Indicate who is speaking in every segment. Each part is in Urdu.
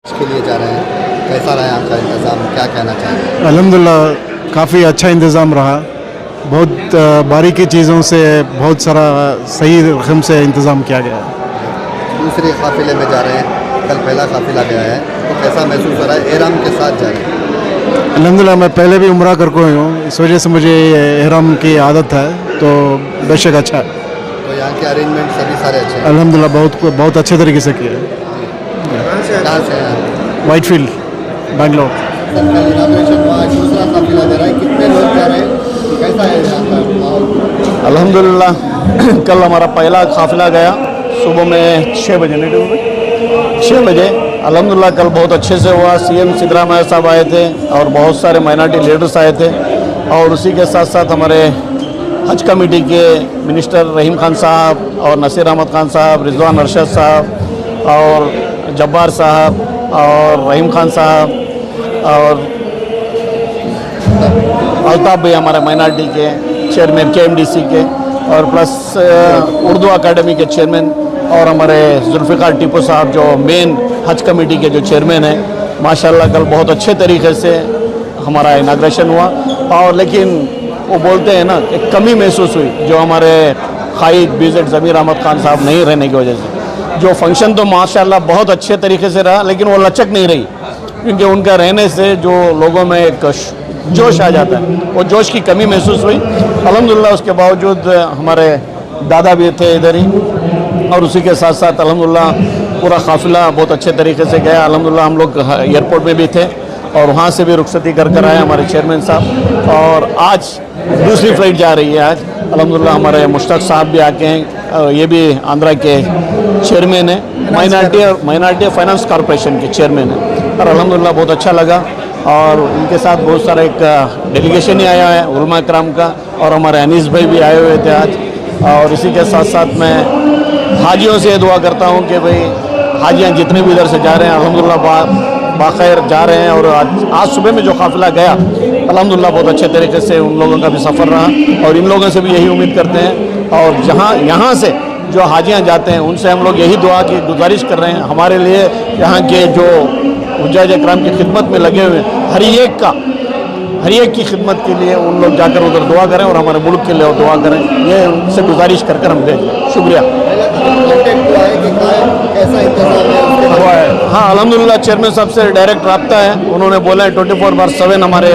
Speaker 1: کے لیے جا رہے ہیں، کیسا رہا آپ کا انتظام، کیا کہنا چاہیں؟
Speaker 2: الحمدللہ کافی اچھا انتظام رہا، بہت باریکی چیزوں سے بہت سارا صحیح رقم سے انتظام کیا گیا ہے۔
Speaker 1: دوسرے قافلے میں جا رہے ہیں، کل پہلا قافلہ گیا ہے تو کیسا محسوس ہو رہا ہے؟ احرام کے ساتھ جا رہے ہیں؟
Speaker 2: الحمدللہ میں پہلے بھی عمرہ کر کے ہوں، اس وجہ سے مجھے احرام کی عادت ہے، تو بے شک اچھا ہے۔
Speaker 1: تو یہاں کے ارینجمنٹ سبھی سارے اچھے ہیں؟
Speaker 2: الحمدللہ بہت اچھے طریقے سے کیا ہے۔
Speaker 1: کہاں سے ہیں آپ؟
Speaker 2: White field, Bangalore.
Speaker 1: سر کل اناگریشن ہوا، آج دوسرا قافلہ جا رہا ہے، کتنے لوگ جا رہے ہیں، کیسا ہے یہاں کا ماحول؟
Speaker 3: الحمدللہ کل ہمارا پہلا قافلہ گیا صبح میں 6 بجے، 6 بجے۔ الحمدللہ کل بہت اچھے سے ہوا، سی ایم سدرامیا صاحب آئے تھے اور بہت سارے مائنارٹی لیڈرز آئے تھے، اور اسی کے ساتھ ساتھ ہمارے حج کمیٹی کے منسٹر رحیم خان صاحب اور نصیر احمد خان صاحب، رضوان ارشد صاحب اور جبار صاحب اور رحیم خان صاحب اور الطاف بھائی ہمارے مائنارٹی کے چیئرمین KMDC کے، اور پلس اردو اکیڈمی کے چیئرمین، اور ہمارے ذوالفقار ٹیپو صاحب جو مین حج کمیٹی کے جو چیئرمین ہیں۔ ماشاءاللہ کل بہت اچھے طریقے سے ہمارا اناگریشن ہوا، اور لیکن وہ بولتے ہیں نا کہ کمی محسوس ہوئی جو ہمارے قائد BZ ضمیر احمد خان صاحب نہیں رہنے کی وجہ سے۔ جو فنکشن تو ماشاءاللہ بہت اچھے طریقے سے رہا، لیکن وہ لچک نہیں رہی، کیونکہ ان کا رہنے سے جو لوگوں میں ایک جوش آ جاتا ہے، وہ جوش کی کمی محسوس ہوئی۔ الحمدللہ اس کے باوجود ہمارے دادا بھی تھے ادھر ہی، اور اسی کے ساتھ ساتھ الحمدللہ پورا قافلہ بہت اچھے طریقے سے گیا۔ الحمدللہ ہم لوگ ایئرپورٹ میں بھی تھے اور وہاں سے بھی رخصتی کر آئے ہمارے چیئرمین صاحب، اور آج دوسری فلائٹ جا رہی ہے آج۔ الحمدللہ ہمارے مشتاق صاحب بھی آ کے ہیں، یہ بھی آندھرا کے چیئرمین ہیں، مائنارٹی فائنانس کارپوریشن کے چیئرمین ہیں، اور الحمدللہ بہت اچھا لگا۔ اور ان کے ساتھ بہت سارا ایک ڈیلیگیشن ہی آیا ہے علماء کرام کا، اور ہمارے انیس بھائی بھی آئے ہوئے تھے آج۔ اور اسی کے ساتھ ساتھ میں حاجیوں سے یہ دعا کرتا ہوں کہ بھئی حاجیاں جتنے بھی ادھر سے جا رہے ہیں الحمدللہ باخیر جا رہے ہیں، اور آج صبح میں جو قافلہ گیا الحمدللہ بہت اچھے طریقے سے ان لوگوں کا بھی سفر رہا، اور ان لوگوں سے بھی یہی امید کرتے ہیں۔ اور یہاں سے جو حاجیاں جاتے ہیں ان سے ہم لوگ یہی دعا کی گزارش کر رہے ہیں، ہمارے لیے یہاں کے جو حجاج اکرام کی خدمت میں لگے ہوئے ہر ایک کی خدمت کے لیے ان لوگ جا کر ادھر دعا کریں، اور ہمارے ملک کے لیے دعا کریں، یہ ان سے گزارش کر ہم بھیج رہے ہیں۔ شکریہ۔ ہاں الحمدللہ چیئرمین صاحب سے ڈائریکٹ رابطہ ہے، انہوں نے بولا ہے 24/7 ہمارے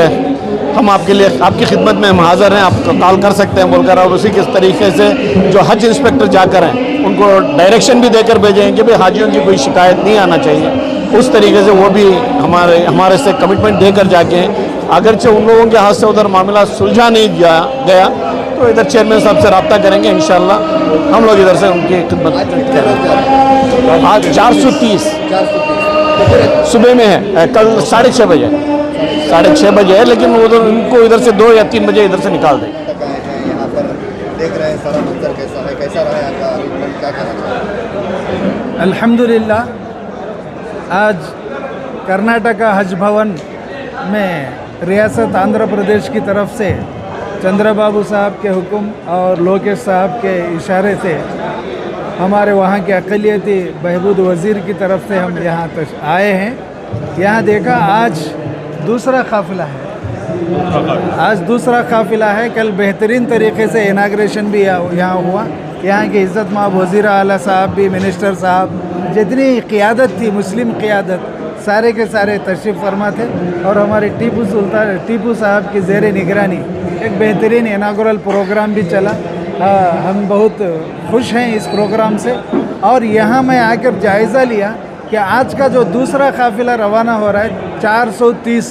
Speaker 3: ہم آپ کے لیے آپ کی خدمت میں ہم حاضر ہیں، آپ کال کر سکتے ہیں بول کر، اور اسی کے طریقے سے جو حج انسپیکٹر جا کر ہیں ان کو ڈائریکشن بھی دے کر بھیجیں کہ بھئی حاجیوں کی کوئی شکایت نہیں آنا چاہیے، اس طریقے سے وہ بھی ہمارے سے کمٹمنٹ دے کر جا کے ہیں۔ اگرچہ ان لوگوں کے ہاتھ سے ادھر معاملہ سلجھا نہیں گیا تو ادھر چیئرمین صاحب سے رابطہ کریں گے، انشاءاللہ ہم لوگ ادھر سے ان کی خدمت کریں گے۔ آج 430 صبح میں ہے، کل 6:30 بجے 6:30 بجے ہے، لیکن ادھر ان کو ادھر سے 2 یا 3 بجے ادھر سے نکال دیں۔
Speaker 1: یہاں پر دیکھ رہے ہیں سارا منظر کیسا ہے، کیسا رہا یہاں کا ارینجمنٹ، کیا کہنا چاہیں؟
Speaker 4: الحمدللہ آج کرناٹکا حج بھون میں ریاست آندھرا پردیش کی طرف سے چندرا بابو صاحب کے حکم اور لوکیش صاحب کے اشارے سے ہمارے وہاں کے اقلیتی بہبود وزیر کی طرف سے ہم یہاں آئے ہیں۔ یہاں دیکھا آج دوسرا قافلہ ہے، کل بہترین طریقے سے اناگریشن بھی یہاں ہوا۔ یہاں کے عزت مآب وزیر اعلیٰ صاحب بھی، منسٹر صاحب، جتنی قیادت تھی مسلم قیادت سارے کے سارے تشریف فرما تھے، اور ہمارے ٹیپو صاحب کی زیر نگرانی ایک بہترین اناگورل پروگرام بھی چلا۔ ہم بہت خوش ہیں اس پروگرام سے، اور یہاں میں آ کر جائزہ لیا کہ آج کا جو دوسرا قافلہ روانہ ہو رہا ہے 430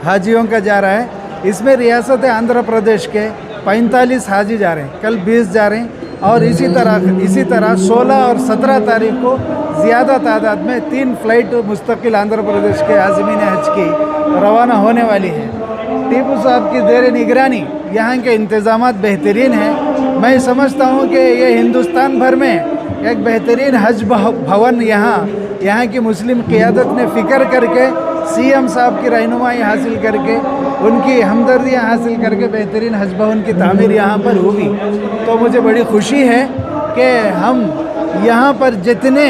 Speaker 4: حاجیوں کا جا رہا ہے، اس میں ریاست آندھرا پردیش کے 45 حاجی جا رہے ہیں، کل 20 جا رہے ہیں، اور اسی طرح 16 اور 17 تاریخ کو زیادہ تعداد میں 3 فلائٹ مستقل آندھرا پردیش کے عازمین حج کی روانہ ہونے والی ہے۔ ٹیپو صاحب کی زیر نگرانی یہاں کے انتظامات بہترین ہیں۔ میں سمجھتا ہوں کہ یہ ہندوستان بھر میں ایک بہترین حج بھون یہاں کی مسلم قیادت نے فکر کر کے، CM صاحب کی رہنمائی حاصل کر کے، ان کی ہمدردیاں حاصل کر کے بہترین حج بھون کی تعمیر یہاں پر ہوگی۔ تو مجھے بڑی خوشی ہے کہ ہم یہاں پر جتنے